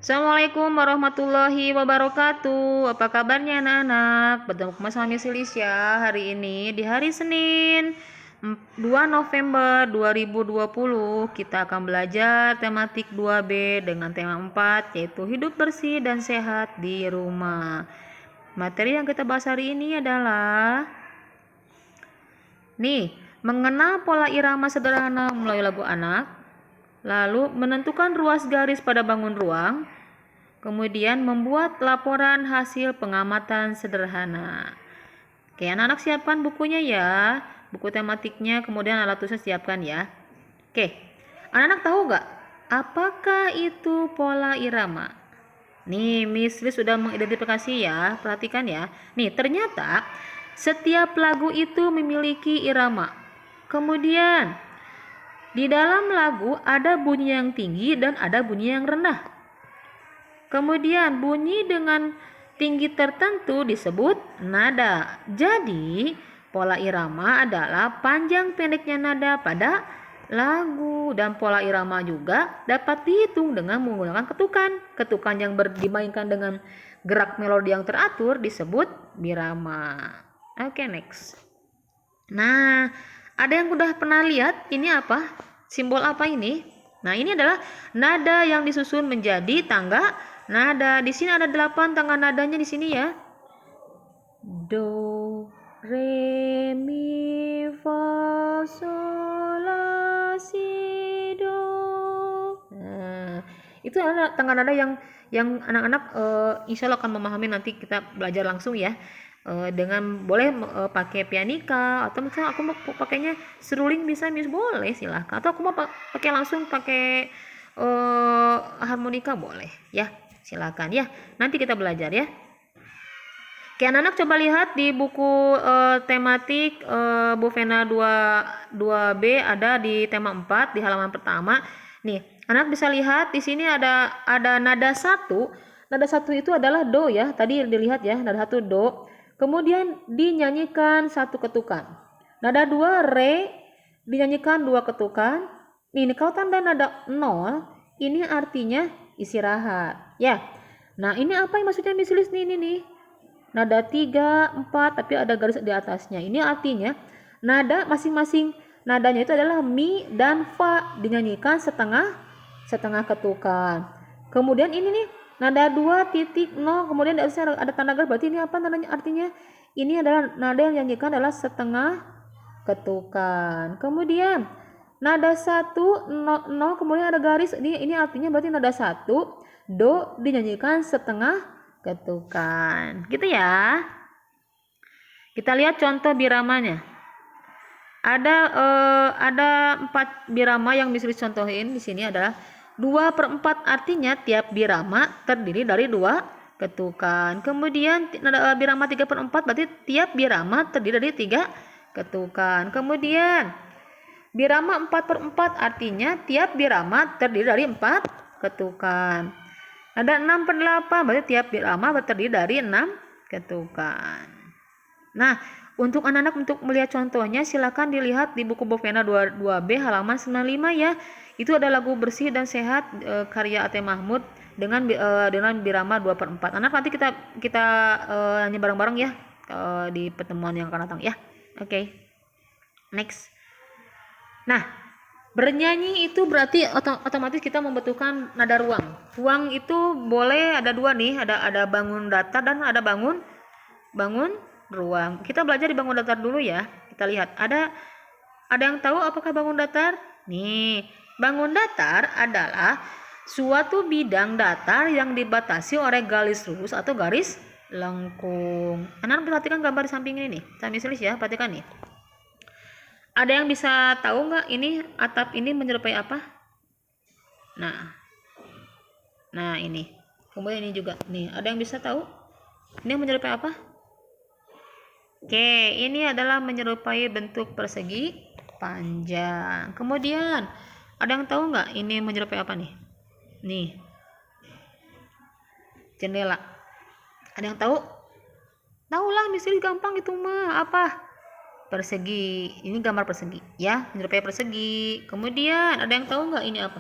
Assalamualaikum warahmatullahi wabarakatuh. Apa kabarnya anak-anak? Bertemu sama Miss Lisya hari ini di hari Senin 2 November 2020. Kita akan belajar tematik 2B dengan tema 4, yaitu hidup bersih dan sehat di rumah. Materi yang kita bahas hari ini adalah mengenal pola irama sederhana melalui lagu anak, lalu menentukan ruas garis pada bangun ruang, kemudian membuat laporan hasil pengamatan sederhana. Oke, anak-anak siapkan bukunya ya, buku tematiknya, kemudian alat tulisnya siapkan ya. Oke, anak-anak tahu gak apakah itu pola irama? Nih, Miss Liz sudah mengidentifikasi ya, perhatikan ya. Nih, ternyata setiap lagu itu memiliki irama. Kemudian, di dalam lagu ada bunyi yang tinggi dan ada bunyi yang rendah. Kemudian bunyi dengan tinggi tertentu disebut nada. Jadi pola irama adalah panjang pendeknya nada pada lagu, dan pola irama juga dapat dihitung dengan menggunakan ketukan. Ketukan yang dimainkan dengan gerak melodi yang teratur disebut birama. Oke, next. Nah, ada yang udah pernah lihat ini apa? Simbol apa ini? Nah, ini adalah nada yang disusun menjadi tangga nada. Di sini ada 8 tangga nadanya di sini ya. Do, re, mi, fa, sol, la, si, do. Nah, itu adalah tangga nada yang anak-anak insya Allah akan memahami nanti kita belajar langsung ya. Dengan boleh pakai pianika, atau misalnya aku mau pakainya seruling bisa Miss, boleh silahkan, atau aku mau pakai langsung pakai harmonika boleh ya, silakan ya, nanti kita belajar ya. Oke, anak-anak coba lihat di buku tematik Bu Vena 2B ada di tema 4 di halaman pertama. Nih, anak bisa lihat di sini ada nada 1. Nada 1 itu adalah do ya. Tadi dilihat ya, nada 1 do. Kemudian dinyanyikan 1 ketukan. Nada 2 re dinyanyikan 2 ketukan. Nih, kalau tanda nada 0, ini artinya istirahat ya. Nah, ini apa yang maksudnya Miss Liz nih? Nada 3, 4 tapi ada garis di atasnya. Ini artinya nada masing-masing nadanya itu adalah mi dan fa, dinyanyikan setengah ketukan. Kemudian ini nih nada 2.0, kemudian di atasnya ada tanda garis, berarti ini apa nadanya? Artinya ini adalah nada yang dinyanyikan adalah setengah ketukan. Kemudian nada 1 0, kemudian ada garis, ini artinya berarti nada 1 do dinyanyikan setengah ketukan, gitu ya. Kita lihat contoh biramanya. Ada 4 birama yang bisa dicontohin di sini adalah 2/4, artinya tiap birama terdiri dari 2 ketukan. Kemudian birama 3/4 berarti tiap birama terdiri dari 3 ketukan. Kemudian birama 4/4 artinya tiap birama terdiri dari 4 ketukan. Ada 6/8 berarti tiap birama terdiri dari 6 ketukan. Nah, untuk anak-anak untuk melihat contohnya silakan dilihat di buku Bu Vena 2B halaman 95 ya. Itu ada lagu bersih dan sehat karya Ate Mahmud dengan birama 2/4. Anak nanti kita nyanyi bareng-bareng ya di pertemuan yang akan datang ya. Oke. Next. Nah, bernyanyi itu berarti otomatis kita membutuhkan nada ruang. Ruang itu boleh ada 2 nih, ada bangun datar dan ada bangun ruang. Kita belajar di bangun datar dulu ya. Kita lihat ada yang tahu apakah bangun datar? Nih, bangun datar adalah suatu bidang datar yang dibatasi oleh garis lurus atau garis lengkung. Anak perhatikan gambar di samping ini nih. Saya misalnya ya, perhatikan nih. Ada yang bisa tahu nggak ini atap ini menyerupai apa? Nah ini. Kemudian ini juga. Nih, ada yang bisa tahu? Ini menyerupai apa? Oke, ini adalah menyerupai bentuk persegi panjang. Kemudian, ada yang tahu nggak ini menyerupai apa nih? Nih. Jendela. Ada yang tahu? Tahulah, misalnya gampang itu mah. Apa? Persegi. Ini gambar persegi ya, menyerupai persegi. Kemudian ada yang tahu nggak ini apa?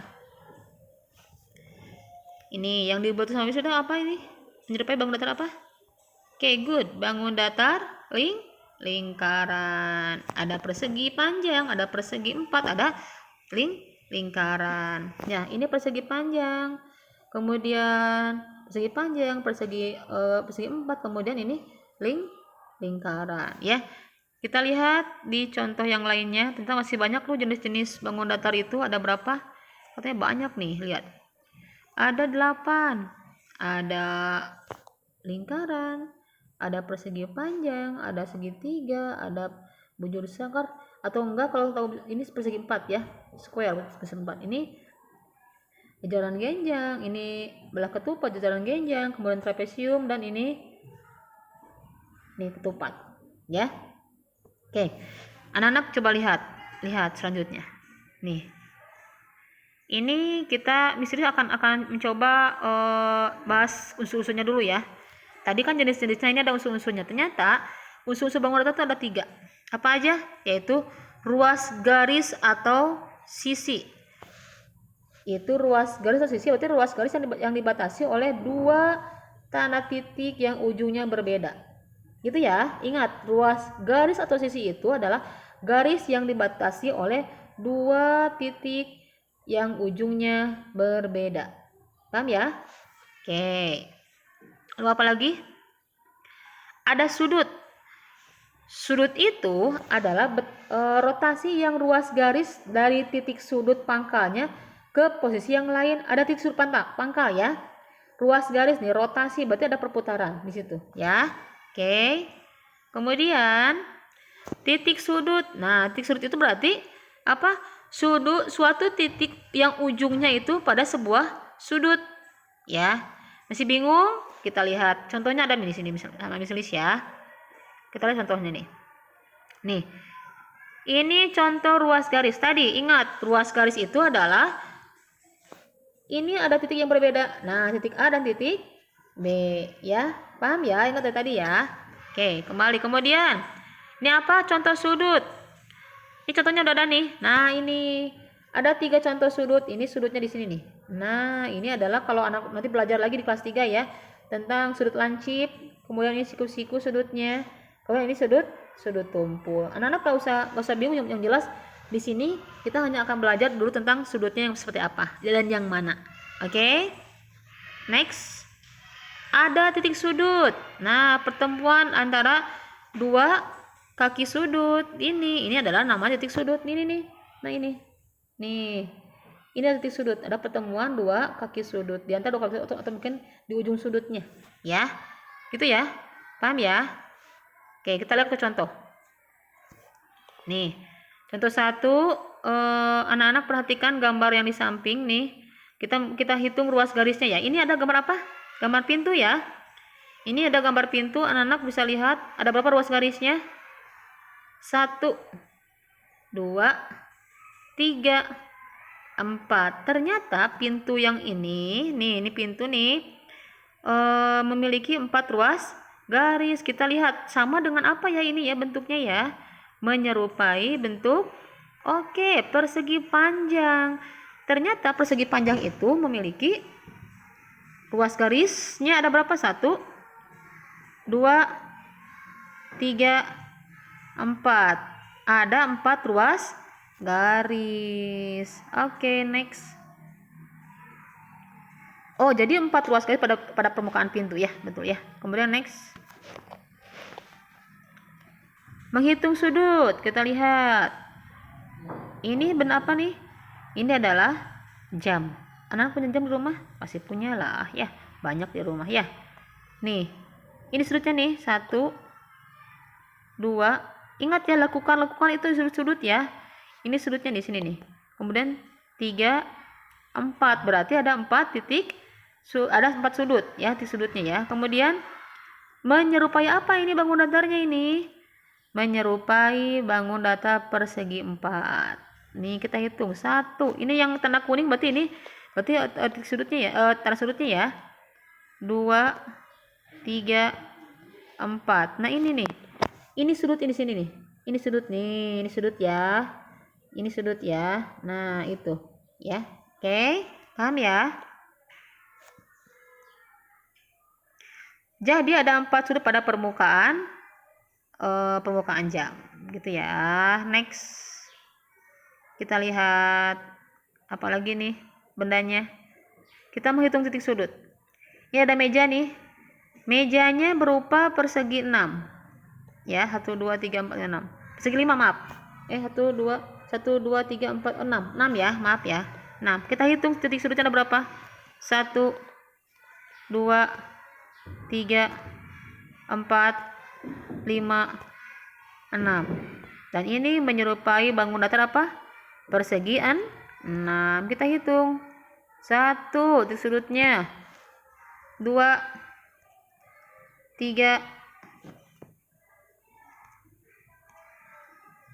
Ini yang dibuat sama sudah apa ini? Menyerupai bangun datar apa? Oke, good. Bangun datar lingkaran. Ada persegi panjang, ada persegi 4, ada lingkaran. Ya, ini persegi panjang. Kemudian persegi panjang, persegi 4, kemudian ini lingkaran, ya. Kita lihat di contoh yang lainnya, ternyata masih banyak loh jenis-jenis bangun datar itu. Ada berapa? Katanya banyak nih, lihat. Ada 8. Ada lingkaran, ada persegi panjang, ada segitiga, ada bujur sangkar, atau enggak kalau tahu ini persegi 4 ya, square persegi 4. Ini jajaran genjang, ini belah ketupat jajaran genjang, kemudian trapesium, dan ini ketupat, ya. Oke, anak-anak coba lihat selanjutnya. Nih, ini kita misteri akan mencoba bahas unsur-unsurnya dulu ya. Tadi kan jenis-jenisnya, ini ada unsur-unsurnya. Ternyata unsur-unsur bangun datar itu ada 3. Apa aja? Yaitu ruas garis atau sisi. Itu ruas garis atau sisi, berarti ruas garis yang dibatasi oleh 2 tanda titik yang ujungnya berbeda. Gitu ya. Ingat, ruas garis atau sisi itu adalah garis yang dibatasi oleh 2 titik yang ujungnya berbeda. Paham ya? Oke. Lalu apa lagi? Ada sudut. Sudut itu adalah rotasi yang ruas garis dari titik sudut pangkalnya ke posisi yang lain. Ada titik sudut pangkal ya. Ruas garis nih, rotasi, berarti ada perputaran di situ ya. Oke. Kemudian titik sudut. Nah, titik sudut itu berarti apa? Suatu titik yang ujungnya itu pada sebuah sudut ya. Masih bingung? Kita lihat contohnya ada di sini sama misalnya ya. Kita lihat contohnya nih. Nih. Ini contoh ruas garis. Tadi ingat, ruas garis itu adalah ini ada titik yang berbeda. Nah, titik A dan titik B ya. Paham ya? Ingat dari tadi ya. Oke, kembali. Kemudian ini apa? Contoh sudut. Ini contohnya udah ada nih. Nah, ini ada 3 contoh sudut. Ini sudutnya di sini nih. Nah, ini adalah kalau anak nanti belajar lagi di kelas 3 ya, tentang sudut lancip, kemudian ini siku-siku sudutnya. Kemudian ini sudut tumpul. Anak-anak gak usah bingung, yang jelas di sini kita hanya akan belajar dulu tentang sudutnya yang seperti apa dan yang mana. Oke? Next. Ada titik sudut. Nah, pertemuan antara 2 kaki sudut. Ini adalah nama titik sudut. Nih. Nah, ini. Nih. Ini ada titik sudut. Ada pertemuan 2 kaki sudut. Di antara 2 kaki sudut atau mungkin di ujung sudutnya. Ya. Gitu ya. Paham ya? Oke, kita lihat ke contoh. Nih. Contoh 1, anak-anak perhatikan gambar yang di samping nih. Kita hitung ruas garisnya ya. Ini ada gambar apa? Gambar pintu ya. Ini ada gambar pintu, anak-anak bisa lihat ada berapa ruas garisnya? 1, 2, 3, 4. Ternyata pintu yang ini pintu nih memiliki 4 ruas garis. Kita lihat sama dengan apa ya ini ya bentuknya ya? Menyerupai bentuk persegi panjang. Ternyata persegi panjang itu memiliki ruas garisnya ada berapa? 1, 2, 3, 4. Ada 4 ruas garis. Oke, next. Oh, jadi 4 ruas garis pada permukaan pintu ya, betul ya. Kemudian next. Menghitung sudut. Kita lihat. Ini benar apa nih? Ini adalah jam. Anak punya jam di rumah? Pasti punya lah ya. Banyak di rumah ya. Nih. Ini sudutnya nih. 1, 2. Ingat ya, lakukan itu sudut ya. Ini sudutnya di sini nih. Kemudian 3, 4. Berarti ada 4 titik. Ada 4 sudut ya, titik sudutnya ya. Kemudian menyerupai apa ini bangun datarnya ini? Menyerupai bangun datar persegi 4. Nih kita hitung 1. Ini yang tanda kuning berarti titik sudutnya ya, tanda sudutnya ya. 2, 3, 4. Nah, ini nih. Ini sudut ini sini nih. Ini sudut nih, ini sudut ya. Ini sudut ya. Nah, itu ya. Oke, paham ya? Jadi ada 4 sudut pada permukaan jam, gitu ya. Next, kita lihat apa lagi nih bendanya. Kita menghitung titik sudut. Ini ada meja nih. Mejanya berupa persegi 6. Ya, 1 2 3 4 6. Persegi 5, maaf. 1 2 3 4 6. 6 ya, maaf ya. 6. Kita hitung titik sudutnya ada berapa? 1 2 3 4 5 6. Dan ini menyerupai bangun datar apa? Persegi 6. Kita hitung. 1 titik sudutnya. 2 3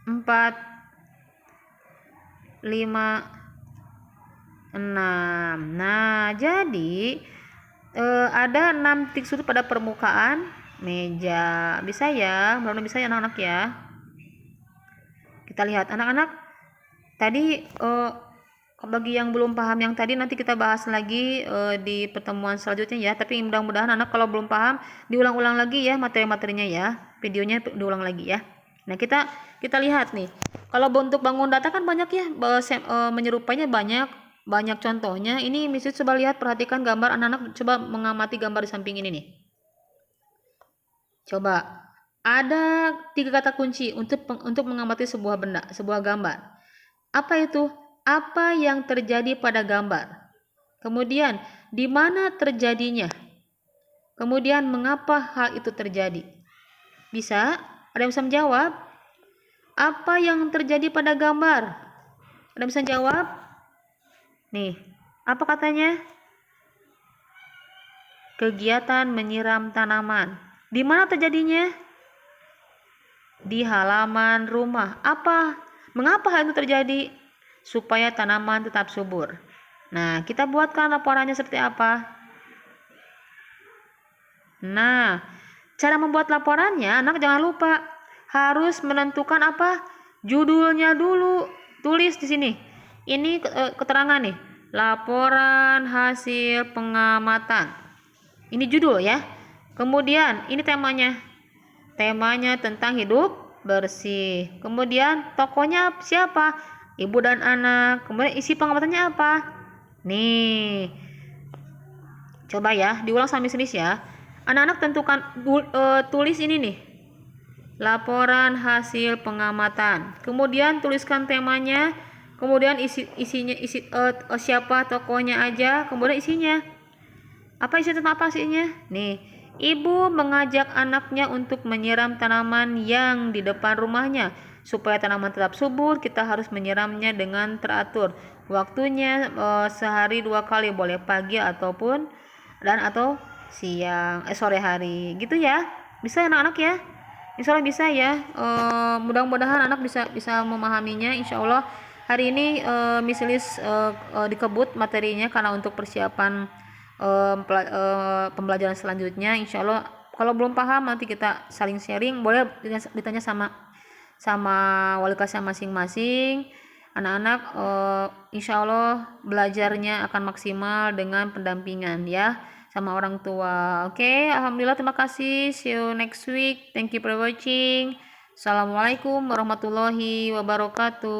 4 5 6. Nah, jadi ada 6 titik sudut pada permukaan meja. Bisa ya, mudah-mudahan bisa ya anak-anak ya. Kita lihat anak-anak. Tadi bagi yang belum paham yang tadi nanti kita bahas lagi di pertemuan selanjutnya ya. Tapi mudah-mudahan anak kalau belum paham diulang-ulang lagi ya materi-materinya ya. Videonya diulang lagi ya. Nah, kita lihat nih. Kalau bentuk bangun data kan banyak ya, menyerupainya banyak contohnya. Ini Miss coba lihat, perhatikan gambar anak-anak, coba mengamati gambar di samping ini nih. Coba, ada 3 kata kunci untuk mengamati sebuah benda, sebuah gambar. Apa itu? Apa yang terjadi pada gambar? Kemudian, di mana terjadinya? Kemudian, mengapa hal itu terjadi? Bisa? Ada yang bisa menjawab? Apa yang terjadi pada gambar? Ada yang bisa jawab? Nih, apa katanya? Kegiatan menyiram tanaman. Di mana terjadinya? Di halaman rumah. Mengapa hal itu terjadi? Supaya tanaman tetap subur. Nah, kita buatkan laporannya seperti apa? Nah, cara membuat laporannya, anak jangan lupa harus menentukan apa? Judulnya dulu. Tulis di sini. Ini keterangan nih. Laporan hasil pengamatan. Ini judul ya. Kemudian ini temanya. Temanya tentang hidup bersih. Kemudian tokohnya siapa? Ibu dan anak. Kemudian isi pengamatannya apa? Nih. Coba ya, diulang sama Miss ya. Anak-anak tentukan tulis ini nih. Laporan hasil pengamatan. Kemudian tuliskan temanya. Kemudian isinya siapa tokohnya aja. Kemudian isinya. Apa isinya? Nih, ibu mengajak anaknya untuk menyiram tanaman yang di depan rumahnya. Supaya tanaman tetap subur, kita harus menyiramnya dengan teratur. Waktunya sehari 2 kali, boleh pagi ataupun atau siang, sore hari, gitu ya. Bisa anak-anak ya? Insya Allah bisa ya. Mudah-mudahan anak bisa memahaminya. Insya Allah hari ini Miss Lis dikebut materinya karena untuk persiapan pembelajaran selanjutnya. Insya Allah kalau belum paham nanti kita saling sharing, boleh ditanya sama wali kelasnya masing-masing. Anak-anak insya Allah belajarnya akan maksimal dengan pendampingan ya sama orang tua. Oke, alhamdulillah, terima kasih. See you next week. Thank you for watching. Assalamualaikum warahmatullahi wabarakatuh.